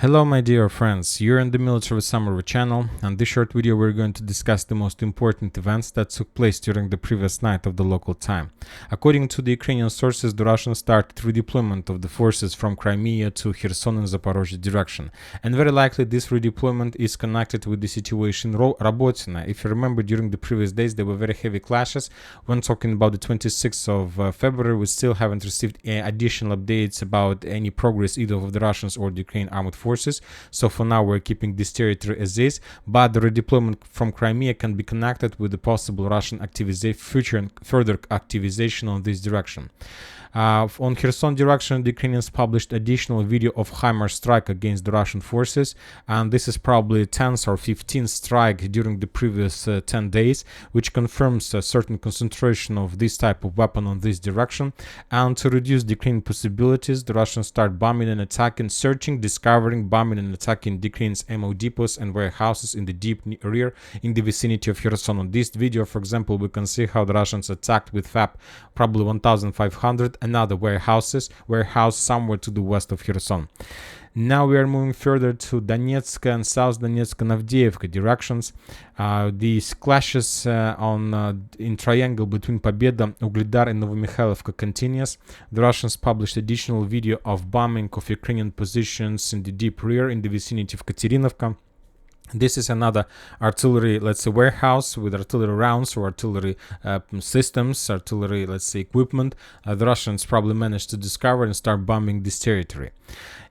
Hello my dear friends, you're in the Military Summary channel, and this short video we're going to discuss the most important events that took place during the previous night of the local time. According to the Ukrainian sources, the Russians started redeployment of the forces from Crimea to Kherson and Zaporozhye direction, and very likely this redeployment is connected with the situation in Robotyne. If you remember, during the previous days there were very heavy clashes. When talking about the 26th of February, we still haven't received additional updates about any progress either of the Russians or the Ukrainian armed forces. So for now we're keeping this territory as is, but the redeployment from Crimea can be connected with the possible Russian future and further activization on this direction. On Kherson direction, the Ukrainians published additional video of HIMARS strike against the Russian forces, and this is probably 10th or 15th strike during the previous 10 days, which confirms a certain concentration of this type of weapon on this direction. And to reduce the Ukrainian possibilities, the Russians start bombing and attacking, searching, discovering, bombing and attacking the Ukraine's ammo depots and warehouses in the deep rear in the vicinity of Kherson. On this video, for example, we can see how the Russians attacked with FAP probably 1,500 another warehouse somewhere to the west of Kherson. Now we are moving further to Donetsk and South Donetsk and Avdiivka directions. These clashes in triangle between Pobeda, Ugledar and Novomikhailivka continues. The Russians published additional video of bombing of Ukrainian positions in the deep rear in the vicinity of Katerinovka. This is another artillery, let's say, warehouse with artillery rounds or artillery systems, artillery, let's say, equipment. The Russians probably managed to discover and start bombing this territory.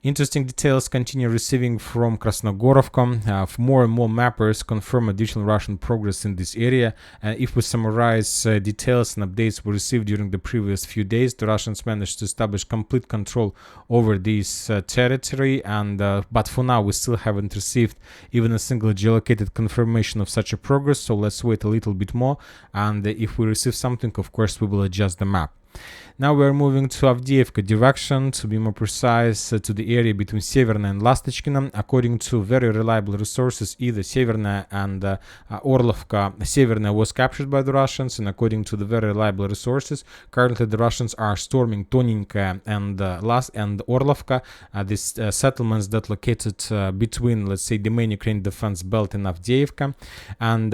Interesting details continue receiving from Krasnogorovka. More and more mappers confirm additional Russian progress in this area. If we summarize details and updates we received during the previous few days, the Russians managed to establish complete control over this territory, but for now we still haven't received even a single geolocated confirmation of such a progress, so let's wait a little bit more, and if we receive something, of course we will adjust the map. Now we are moving to Avdiivka direction, to be more precise, to the area between Severna and Lastochkina. According to very reliable resources, either Severna and Orlovka, Severna was captured by the Russians, and according to the very reliable resources, currently the Russians are storming Tonenke and Orlovka, these settlements that located between, let's say, the main Ukrainian defense belt and Avdiivka, and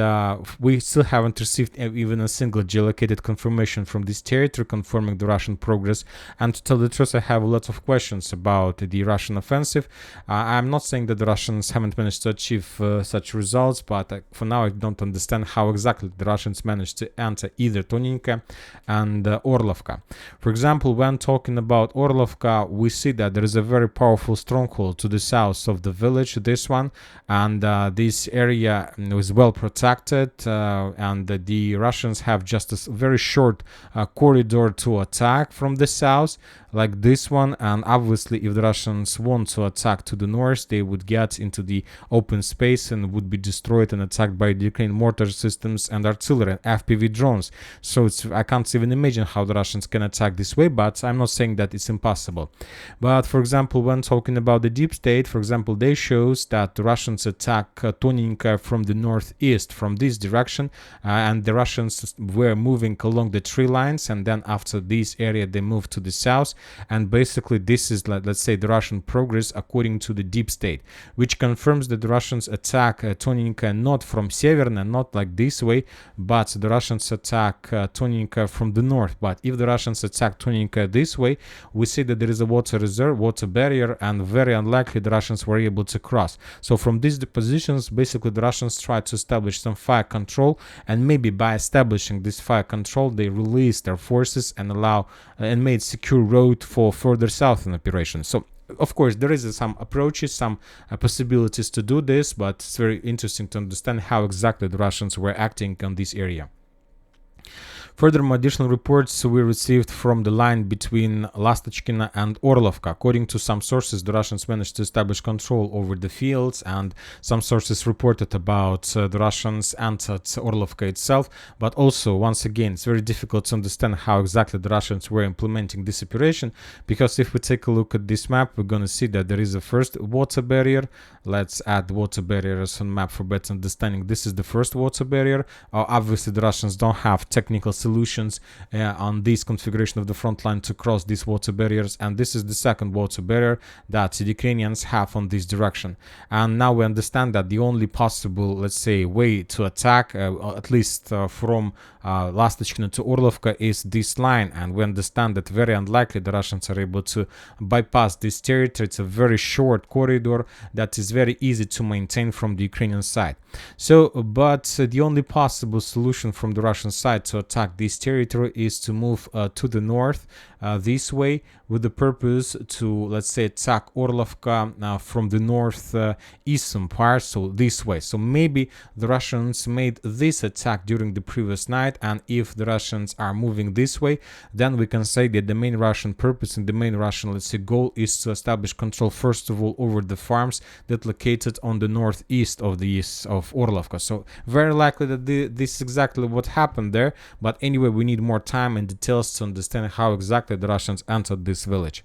we still haven't received even a single geolocated confirmation from this territory confirming the Russian progress. And to tell the truth, I have lots of questions about the Russian offensive. I'm not saying that the Russians haven't managed to achieve such results, but for now I don't understand how exactly the Russians managed to enter either Tonenke and Orlovka. For example, when talking about Orlovka, we see that there is a very powerful stronghold to the south of the village, this one, and this area is well protected, and the Russians have just a very short corridor to attack from the south, like this one, and obviously if the Russians want to attack to the north, they would get into the open space and would be destroyed and attacked by the Ukrainian mortar systems and artillery and FPV drones. So I can't even imagine how the Russians can attack this way, but I'm not saying that it's impossible. But for example, when talking about the deep state, for example, they shows that the Russians attack Tonenke from the northeast, from this direction, and the Russians were moving along the tree lines, and then after this area they moved to the south. And basically this is, let's say, the Russian progress according to the deep state, which confirms that the Russians attack Tonenke not from Severna, not like this way, but the Russians attack Tonenke from the north. But if the Russians attack Tonenke this way, we see that there is a water reserve, water barrier, and very unlikely the Russians were able to cross. So from these positions, basically the Russians tried to establish some fire control, and maybe by establishing this fire control they released their forces and made secure road for further southern operations. So of course there is some approaches, some possibilities to do this, but it's very interesting to understand how exactly the Russians were acting on this area. Further, additional reports we received from the line between Lastochkina and Orlovka. According to some sources, the Russians managed to establish control over the fields, and some sources reported about the Russians entered Orlovka itself. But also, once again, it's very difficult to understand how exactly the Russians were implementing this operation, because if we take a look at this map, we're going to see that there is a first water barrier. Let's add water barriers on map for better understanding. This is the first water barrier. Obviously, the Russians don't have technical solutions on this configuration of the front line to cross these water barriers, and this is the second water barrier that the Ukrainians have on this direction. And now we understand that the only possible, let's say, way to attack, at least from Lastочкина to Orlivka, is this line, and we understand that very unlikely the Russians are able to bypass this territory. It's a very short corridor that is very easy to maintain from the Ukrainian side. So, but the only possible solution from the Russian side to attack this territory is to move to the north this way, with the purpose to, let's say, attack Orlivka from the north eastern part, so this way. So maybe the Russians made this attack during the previous night, and if the Russians are moving this way, then we can say that the main Russian purpose and the main Russian, let's say, goal is to establish control first of all over the farms that located on the northeast of the east of Orlivka. So very likely that this is exactly what happened there, but anyway, we need more time and details to understand how exactly the Russians entered this village.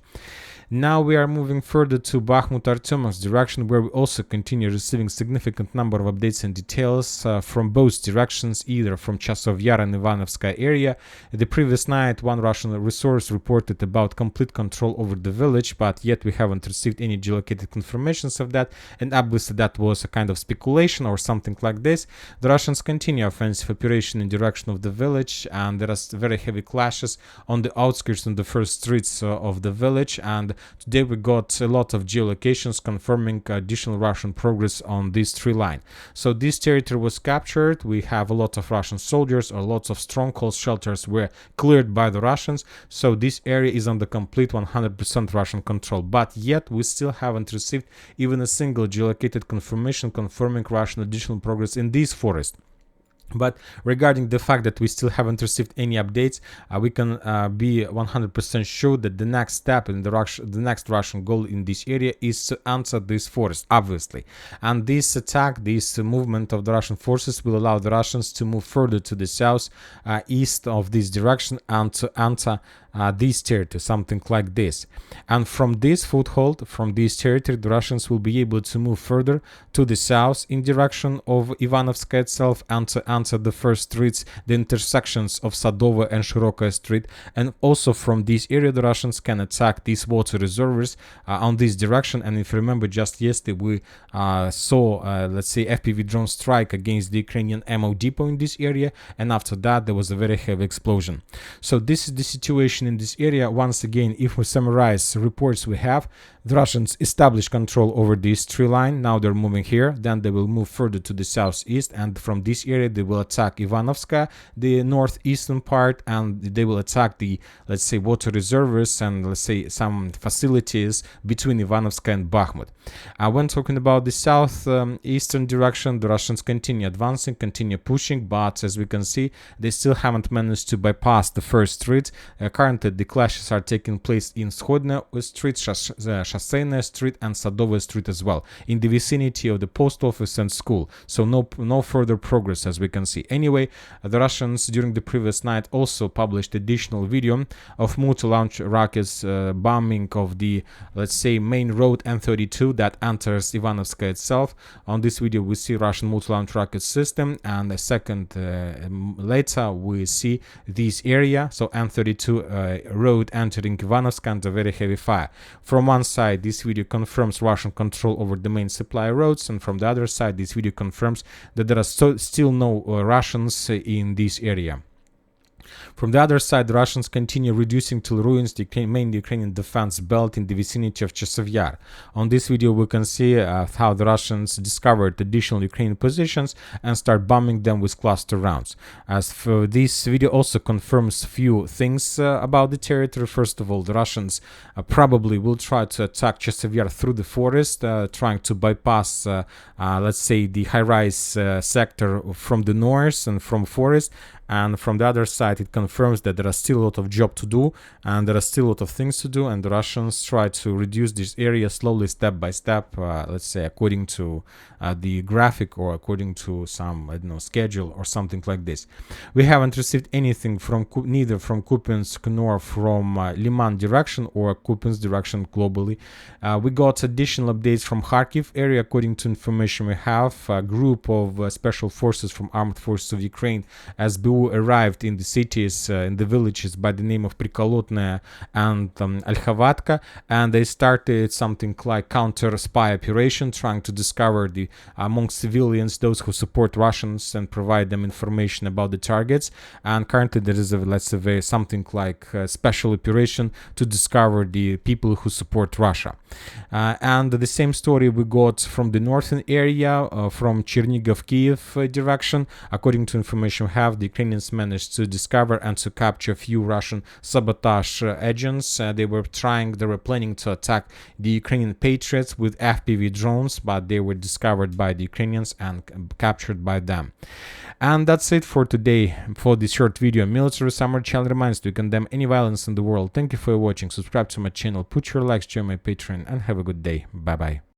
Now we are moving further to Bakhmut Artyomovsk direction, where we also continue receiving significant number of updates and details from both directions, either from Chasiv Yar and Ivanovskaya area. The previous night, one Russian resource reported about complete control over the village, but yet we haven't received any geolocated confirmations of that, and obviously that was a kind of speculation or something like this. The Russians continue offensive operation in direction of the village, and there are very heavy clashes on the outskirts and the first streets of the village, and today we got a lot of geolocations confirming additional Russian progress on this tree line. So this territory was captured. We have a lot of Russian soldiers, or lots of stronghold shelters were cleared by the Russians. So this area is under complete 100% Russian control. But yet we still haven't received even a single geolocated confirmation confirming Russian additional progress in this forest. But regarding the fact that we still haven't received any updates, we can be 100% sure that the next step in the next Russian goal in this area is to enter this forest, obviously. And this attack, this movement of the Russian forces will allow the Russians to move further to the south, east of this direction, and to enter this territory, something like this. And from this foothold, from this territory, the Russians will be able to move further to the south in direction of Ivanovskaya itself, and to enter the first streets, the intersections of Sadova and Shirokaya Street. And also from this area, the Russians can attack these water reservoirs on this direction. And if you remember, just yesterday we saw, let's say, FPV drone strike against the Ukrainian ammo depot in this area, and after that there was a very heavy explosion. So this is the situation in this area. Once again, if we summarize reports we have, the Russians established control over this tree line. Now they're moving here, then they will move further to the southeast, and from this area they will attack Ivanovska, the northeastern part, and they will attack the, let's say, water reservoirs and, let's say, some facilities between Ivanovska and Bakhmut. When talking about the southeastern direction, the Russians continue advancing, continue pushing, but as we can see, they still haven't managed to bypass the first street. Currently the clashes are taking place in Shodna Street, Шоссейная Street, and Sadova Street as well, in the vicinity of the post office and school. So no further progress, as we can see. Anyway, the Russians during the previous night also published additional video of multi-launch rockets bombing of the, let's say, main road N32 that enters Ivanovskaya itself. On this video we see Russian multi-launch rocket system, and a second later we see this area, so N32 road entering Ivanovskaya under very heavy fire. From one side, this video confirms Russian control over the main supply roads, and from the other side, this video confirms that there are still no Russians in this area. From the other side, the Russians continue reducing till ruins the main Ukrainian defense belt in the vicinity of Chasiv Yar. On this video, we can see how the Russians discovered additional Ukrainian positions and start bombing them with cluster rounds. As for this video also confirms few things about the territory. First of all, the Russians probably will try to attack Chasiv Yar through the forest, trying to bypass, let's say, the high-rise sector from the north and from forest. And from the other side, it confirms that there are still a lot of job to do, and there are still a lot of things to do, and the Russians try to reduce this area slowly, step by step, let's say according to the graphic, or according to some, I don't know, schedule or something like this. We haven't received anything from neither from Kupiansk nor from Liman direction or Kupiansk direction globally. We got additional updates from Kharkiv area. According to information we have, a group of special forces from armed forces of Ukraine, SBU who arrived in the cities, in the villages by the name of Prikolotnaya and Alkhawatka, and they started something like counter-spy operation, trying to discover among civilians those who support Russians and provide them information about the targets. And currently there is something like a special operation to discover the people who support Russia. And the same story we got from the northern area, from Chernigov-Kiev direction. According to information we have, the Ukrainians managed to discover and to capture a few Russian sabotage agents. They were planning to attack the Ukrainian patriots with FPV drones, but they were discovered by the Ukrainians and captured by them. And that's it for today, for this short video. Military Summer Channel reminds you to condemn any violence in the world. Thank you for watching. Subscribe to my channel, put your likes, join my Patreon, and have a good day. Bye bye.